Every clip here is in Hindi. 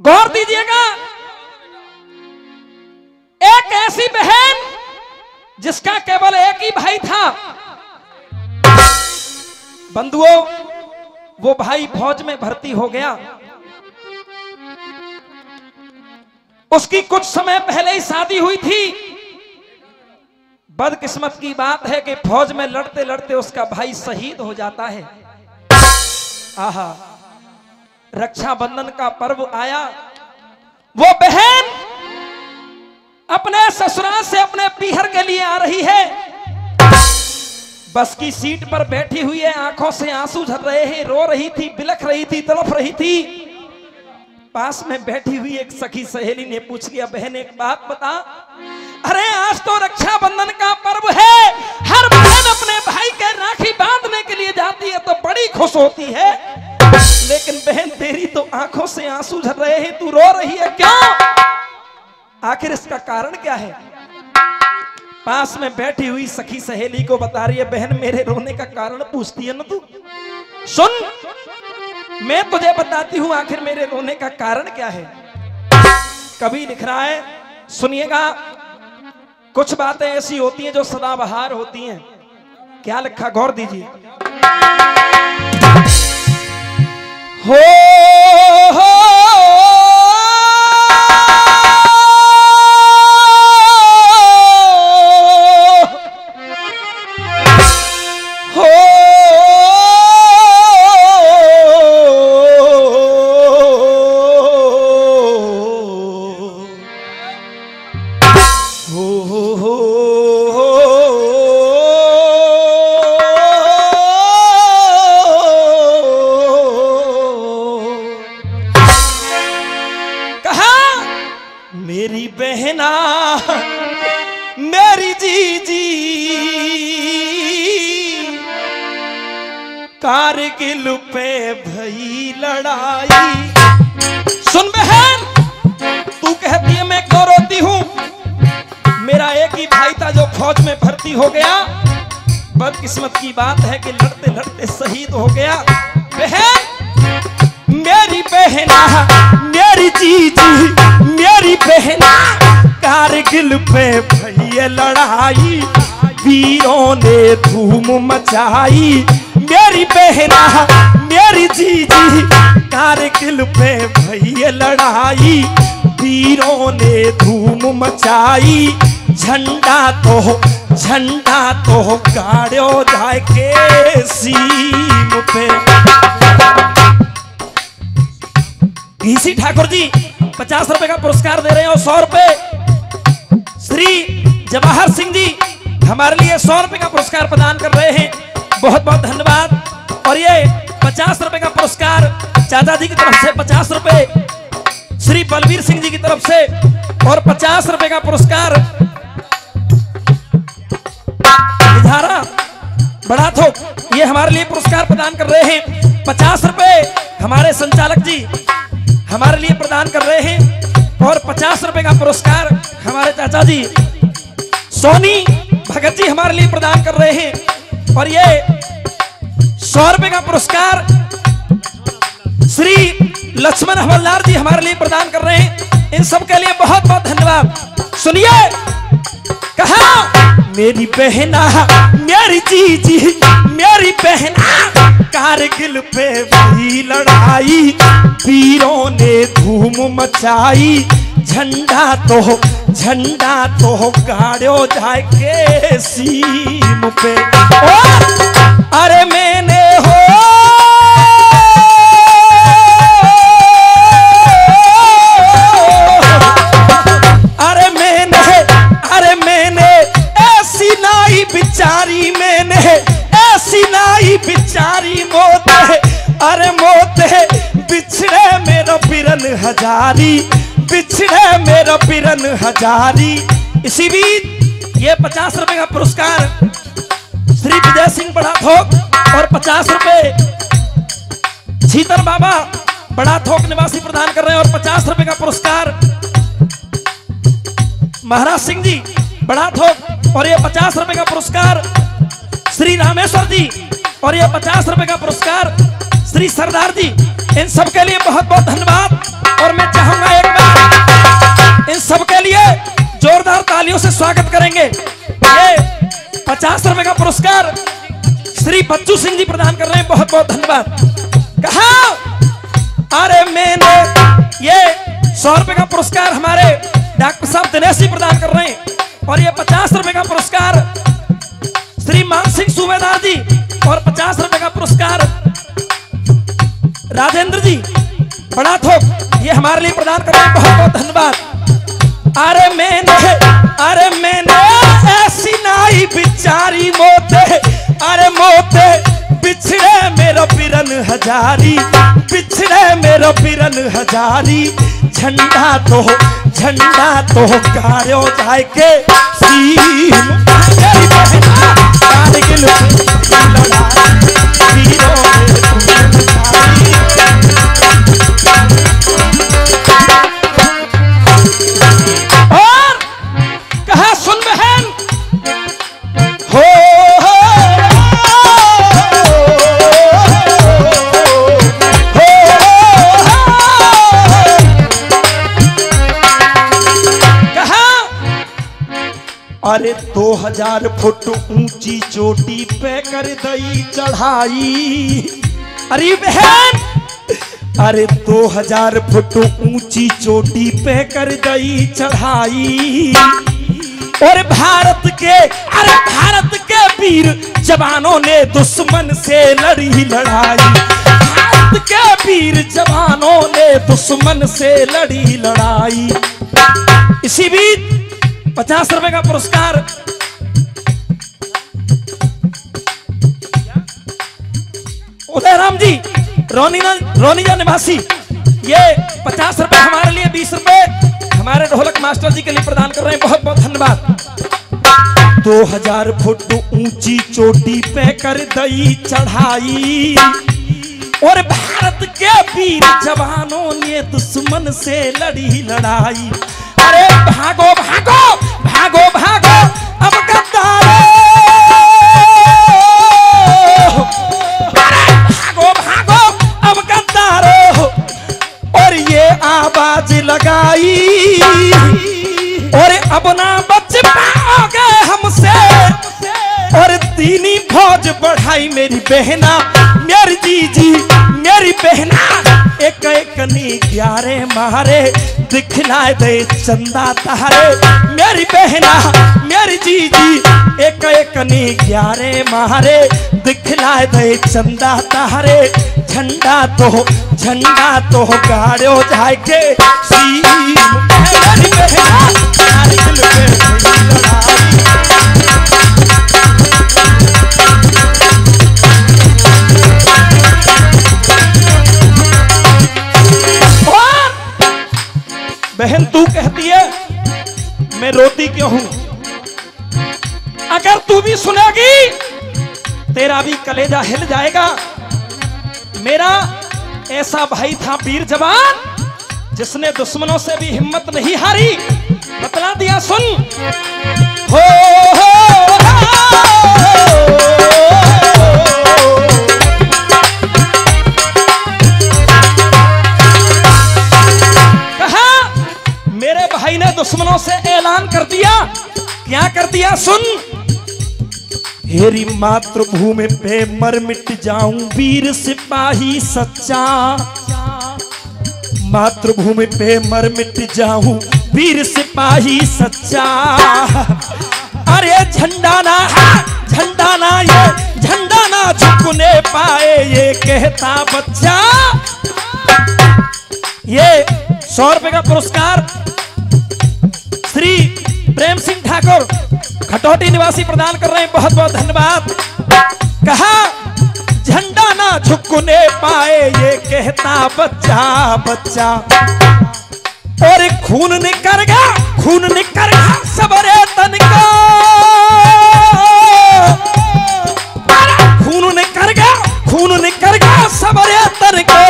गौर दीजिएगा, एक ऐसी बहन जिसका केवल एक ही भाई था। बंधुओं, वो भाई फौज में भर्ती हो गया। उसकी कुछ समय पहले ही शादी हुई थी। बदकिस्मत की बात है कि फौज में लड़ते लड़ते उसका भाई शहीद हो जाता है। आहा, रक्षाबंधन का पर्व आया। वो बहन अपने ससुराल से अपने पीहर के लिए आ रही है। बस की सीट पर बैठी हुई है, आंखों से आंसू झर रहे हैं, रो रही थी, बिलख रही थी, तड़प रही थी। पास में बैठी हुई एक सखी सहेली ने पूछ लिया, बहन एक बात बता, अरे आज तो रक्षाबंधन का पर्व है, हर बहन अपने भाई के राखी बांधने के लिए जाती है तो बड़ी खुश होती है, लेकिन बहन तेरी तो आंखों से आंसू झर रहे हैं, तू रो रही है क्यों? आखिर इसका कारण क्या है? पास में बैठी हुई सखी सहेली को बता रही है, बहन मेरे रोने का कारण पूछती है ना तू, सुन मैं तुझे बताती हूं आखिर मेरे रोने का कारण क्या है। कवि लिख रहा है, सुनिएगा, कुछ बातें ऐसी होती हैं जो सदाबहार होती हैं। क्या लिखा, गौर दीजिए। हो मेरी बहना मेरी जीजी कारगिल पे भई लड़ाई। सुन बहन, तू कहती है मैं क्यों रोती हूं? मेरा एक ही भाई था जो फौज में भर्ती हो गया। बदकिस्मत की बात है कि लड़ते लड़ते शहीद हो गया। बहन मेरी बहना मेरी जीजी मेरी बहना कारगिल पे भई लड़ाई, वीरों ने धूम मचाई। मेरी बहना मेरी जीजी कारगिल पे भई लड़ाई, वीरों ने धूम मचाई। झंडा तो गाड़ो जाए के सीम पे। ईसी ठाकुर जी 50 रुपए का पुरस्कार दे रहे हैं और 100 रुपए श्री जवाहर सिंह जी हमारे लिए 100 रुपए का पुरस्कार प्रदान कर रहे हैं। बहुत बहुत धन्यवाद। और ये 50 रुपए का पुरस्कार चाचा जी की तरफ से 50 रुपए, श्री बलवीर सिंह जी की तरफ से, और 50 रुपए का पुरस्कार इधारा बड़ा थोक ये हमारे लिए पुरस्कार प्रदान कर रहे हैं। 50 रुपए हमारे संचालक जी हमारे लिए प्रदान कर रहे हैं और 50 रुपए का पुरस्कार हमारे चाचा जी सोनी भगत जी हमारे लिए प्रदान कर रहे हैं। और ये 100 रुपए का पुरस्कार श्री लक्ष्मण हवलदार जी हमारे लिए प्रदान कर रहे हैं। इन सब के लिए बहुत बहुत धन्यवाद। सुनिए, कहा मेरी बहना मेरी जीजी मेरी बहना कारगिल पे भी लड़ाई, वीरों ने धूम मचाई। झंडा तो गाड़ो जाए के सीम पे। अरे मैंने हो अरे मैंने ऐसी नाई बिचारी, मैंने ऐसी नाई बिचारी, मौत है अरे मौत है बिछड़े मेरा पिरन हजारी, बिछड़े मेरा पिरन हजारी। इसी बीच ये 50 रुपए का पुरस्कार श्री विजय सिंह बड़ा थोक और 50 रुपए छीतर बाबा बड़ा थोक निवासी प्रदान कर रहे हैं और 50 रुपए का पुरस्कार महाराज सिंह जी बड़ा थोक और ये 50 रुपए का पुरस्कार श्री रामेश्वर जी और ये 50 रुपए का पुरस्कार श्री सरदार जी। इन सब के लिए बहुत बहुत धन्यवाद। और मैं चाहूंगा एक बार इन सबके लिए जोरदार तालियों से स्वागत करेंगे। ये 50 रुपए का पुरस्कार श्री बच्चू सिंह जी प्रदान कर रहे हैं, बहुत बहुत धन्यवाद। कहा अरे मैंने ये 100 रुपए का पुरस्कार हमारे डॉक्टर साहब दिनेश जी प्रदान कर रहे हैं और ये 50 रुपए का पुरस्कार श्री मान सिंह सूबेदार जी और 50 रुपए का पुरस्कार राजेंद्र जी बड़ा थोक ये हमारे लिए प्रदान कर रहे हैं, बहुत बहुत धन्यवाद। अरे मैंने ऐसी नाई बिचारी मोते, अरे मोते बिछड़े मेरा बिरन हजारी, बिछड़े मेरा बिरन हजारी। झंडा तो गाड़ो जाए के और कहा सुन बहन हो अरे 2000 फुट ऊंची चोटी पे कर दई चढ़ाई। अरे बहन अरे 2000 फुट ऊंची चोटी पे कर दई चढ़ाई। और भारत के वीर जवानों ने दुश्मन से लड़ी लड़ाई। भारत के वीर जवानों ने दुश्मन से लड़ी लड़ाई। इसी बीच 50 रुपए का पुरस्कार उदयराम जी रोनिया निवासी, ये 50 रुपए हमारे लिए, 20 रुपए हमारे ढोलक मास्टर जी के लिए प्रदान कर रहे हैं, बहुत बहुत धन्यवाद। 2000 फुट ऊंची चोटी पे कर दई चढ़ाई। और भारत के वीर जवानों ने दुश्मन से लड़ी लड़ाई। अरे भागो भागो भागो भागो अब गद्दारो, अरे भागो भागो अब गद्दारो। और ये आवाज लगाई और अब ना बच पाओगे हमसे। और दीनी फौज बढ़ाई मेरी बहना, मेरी जीजी मेरी बहना। एक एक नी 11 मारे दिखलाए दे चंदा तारे, मेरी बहना मेरी जीजी। एक एक नी 11 मारे दिखलाए दे चंदा तारे। झंडा तो गाड़ो जाए के मेरी बहना नारी दिल पे लड़ाई। बहन तू कहती है मैं रोती क्यों हूं? अगर तू भी सुनेगी तेरा भी कलेजा हिल जाएगा। मेरा ऐसा भाई था वीर जवान जिसने दुश्मनों से भी हिम्मत नहीं हारी। बतला दिया सुन हो भाई ने दुश्मनों से ऐलान कर दिया। क्या कर दिया सुन, हेरी मातृभूमि पे मर मिट जाऊं वीर सिपाही सच्चा। मातृभूमि पे मर मिट जाऊं वीर सिपाही सच्चा। अरे झंडा ना ये झंडा ना झुकने पाए ये कहता बच्चा। ये 100 रुपए का पुरस्कार श्री प्रेम सिंह ठाकुर खटौटी निवासी प्रदान कर रहे हैं, बहुत बहुत धन्यवाद। कहा झंडा ना झुकने पाए ये कहता बच्चा बच्चा। और खून निकल गया सबरे तन का। खून निकल गया सबरे तन को,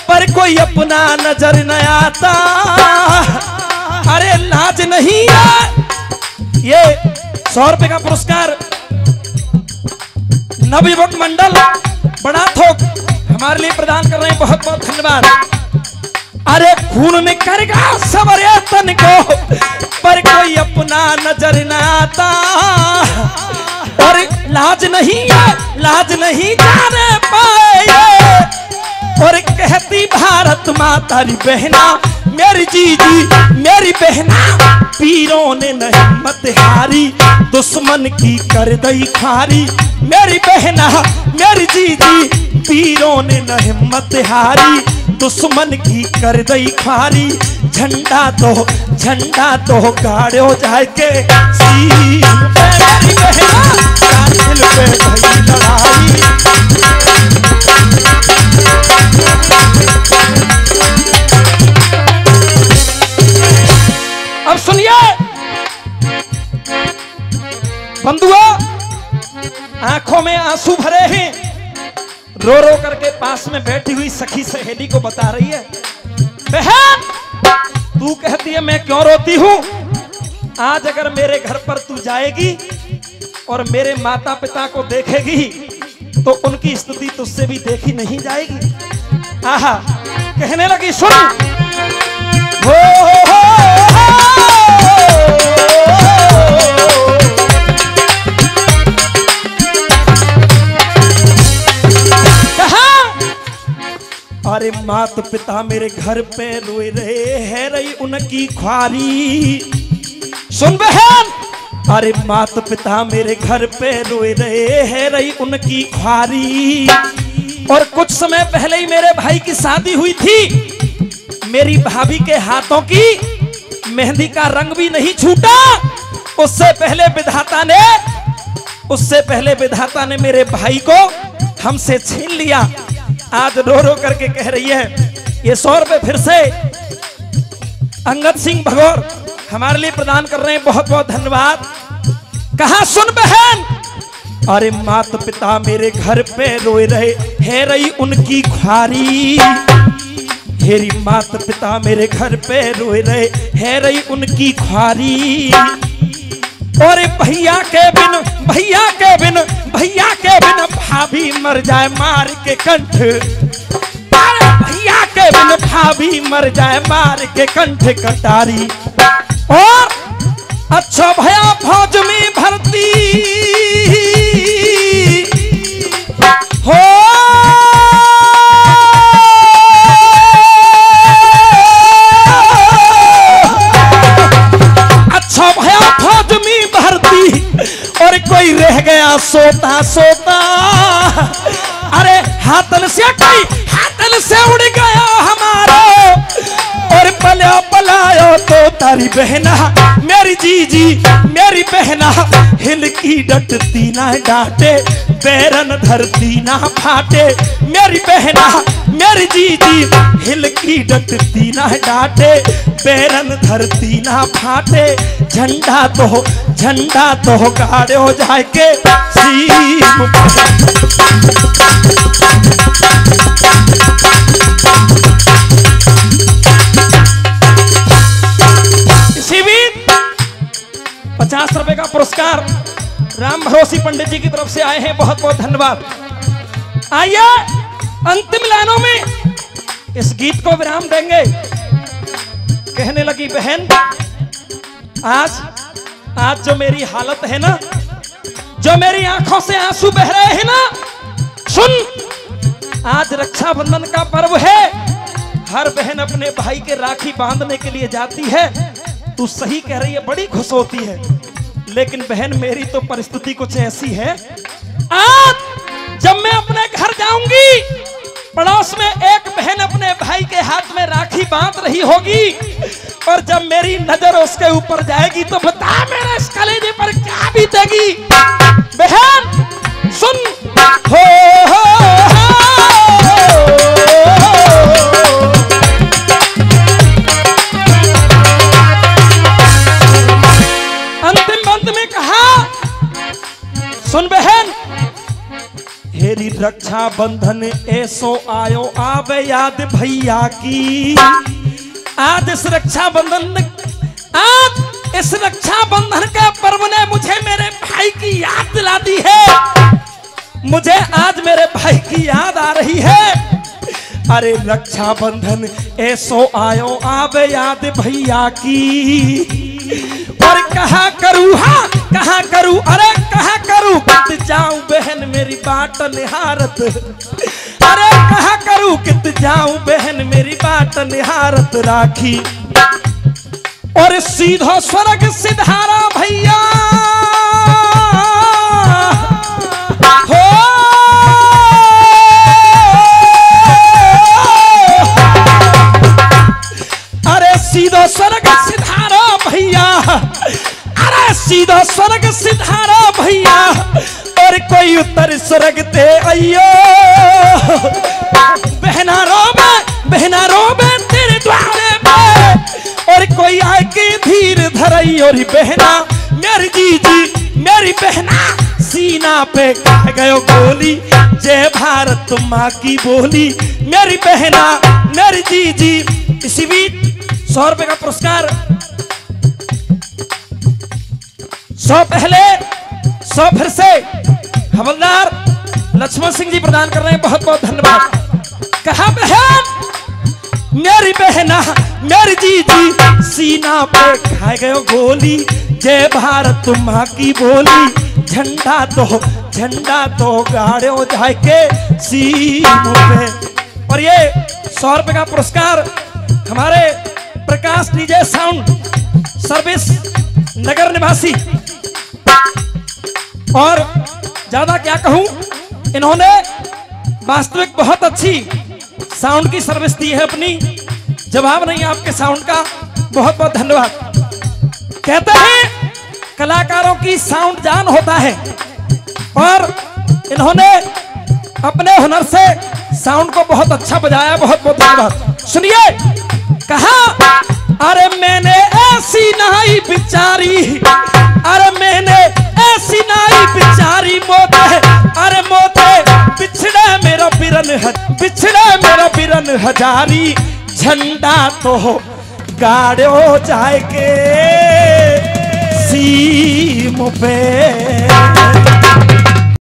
पर कोई अपना नजर न आता। अरे लाज नहीं है। ये 100 रुपए का पुरस्कार नवयुवक मंडल बड़ा थोक हमारे लिए प्रदान कर रहे हैं, बहुत बहुत धन्यवाद। अरे खून में करेगा सवरे तन को, पर कोई अपना नजर ना आता। और लाज नहीं जाने पाए, और कहती भारत माता री बहना, मेरी जीजी मेरी बहना, पीरों ने न हिम्मत हारी, दुश्मन की कर दई खारी। मेरी बहना मेरी जीजी, पीरों ने न हिम्मत हारी, दुश्मन की कर दई खारी। झंडा तो गाड़ो जाए के सीन पे, मेरी बहना कातिल पे भई लड़ाई। अब सुनिए बंधुओं, आंखों में आंसू भरे हैं, रो रो करके पास में बैठी हुई सखी सहेली को बता रही है, बहन तू कहती है मैं क्यों रोती हूं? आज अगर मेरे घर पर तू जाएगी और मेरे माता पिता को देखेगी तो उनकी स्थिति तुझसे भी देखी नहीं जाएगी। आहा, कहने लगी सुन, हो अरे माता पिता मेरे घर पे रोए रहे है रही उनकी ख्वारी। सुन बहन, अरे माता पिता मेरे घर पे रोए रहे है रही उनकी ख्वारी। और कुछ समय पहले ही मेरे भाई की शादी हुई थी, मेरी भाभी के हाथों की मेहंदी का रंग भी नहीं छूटा। उससे पहले विधाता ने मेरे भाई को हमसे छीन लिया। आज रो रो करके कह रही है, ये 100 रुपए फिर से अंगद सिंह भगोर हमारे लिए प्रदान कर रहे हैं, बहुत बहुत धन्यवाद। कहा सुन बहन, अरे माता पिता मेरे घर पे रोए रहे है रही उनकी ख्वारी। मेरी माता पिता मेरे घर पे रोए रहे है रही उनकी ख्वारी। और भैया के बिन भाभी मर जाए मार के कंठ, भैया के बिन भाभी मर जाए मार के कंठ कटारी। और अच्छा भया फौज में भर्ती हो, अच्छा भया फौज में भर्ती, और कोई रह गया सोता सोता। अरे हाथन से उड़ गया हमारा, और पलायो तो तारी बहना मेरी जीजी मेरी बहना, हिल की डटती ना डांटे, बैरन धरती ना फाटे। मेरी बहना मेरी जीजी, हिल की डटती ना डांटे, बैरन धरती ना फाटे। झंडा तो गाड़ो जाए के सीम इसी बीच 50 रुपए का पुरस्कार राम भरोसी पंडित जी की तरफ से आए हैं, बहुत बहुत धन्यवाद। आइए अंतिम लाइनों में इस गीत को विराम देंगे। कहने लगी बहन, आज जो मेरी हालत है ना, जो मेरी आंखों से आंसू बह रहे हैं ना, सुन, आज रक्षाबंधन का पर्व है, हर बहन अपने भाई के राखी बांधने के लिए जाती है। तू सही कह रही है, बड़ी खुश होती है, लेकिन बहन मेरी तो परिस्थिति कुछ ऐसी है, आज जब मैं अपने घर जाऊंगी, पड़ोस में एक बहन अपने भाई के हाथ में राखी बांध रही होगी, और जब मेरी नजर उसके ऊपर जाएगी तो बता मेरे इस कलेजे पर क्या बीतेगी। बहन सुन, हो अंतिम अंत में कहा, सुन बहन, हेरी रक्षा बंधन ऐसो आयो आवे याद भैया की। आज इस रक्षा बंधन के पर्व ने मुझे मेरे भाई की याद दिला दी है। मुझे आज मेरे भाई की याद आ रही है। अरे रक्षाबंधन ऐसो आयो आवे याद भैया की। और कहा करूँ हाँ कहा करूँ अरे कहा करूँ कित जाऊं बहन मेरी बाट निहारत। अरे कहा करूँ कित जाऊं बहन मेरी बाट निहारत राखी। और सीधा स्वर्ग सिधारा भैया हो। अरे सीधा स्वर्ग सिधारा भैया अरे सीधा स्वर्ग सिधारा भैया। और कोई उत्तर स्वर्ग ते अयो बहना रोबे तेरे द्वारे में। और कोई आके धीर धरई और बहना मेरी जीजी मेरी बहना सीना पे खा गयो गोली। जय भारत माँ की बोली मेरी बहना मेरी जीजी। इसी बीच 100 रुपए का पुरस्कार 100 पहले 100 फिर से हवलदार लक्ष्मण सिंह जी प्रदान कर रहे हैं। बहुत बहुत धन्यवाद। कहा बहन मेरी बहना मेरी जीजी सीना पे खाए गयो गोली। जय भारत माँ की बोली झंडा तो गाड़ो जाके सीनों पे। और ये 100 रुपए का पुरस्कार हमारे प्रकाश डीजे साउंड सर्विस नगर निवासी। और ज्यादा क्या कहूं इन्होंने वास्तविक बहुत अच्छी साउंड की सर्विस दी है अपनी। जवाब नहीं आपके साउंड का। बहुत बहुत धन्यवाद। कहते हैं कलाकारों की साउंड जान होता है और इन्होंने अपने हुनर से साउंड को बहुत अच्छा बजाया। बहुत बहुत धन्यवाद। सुनिए कहा अरे मैंने ऐसी नाई बिचारी अरे मैंने ऐसी नाई बिचारी मोते अरे मोते बिछड़े मेरा बिरन हजारी। झंडा तो गाड़ो जाए के सीम पे।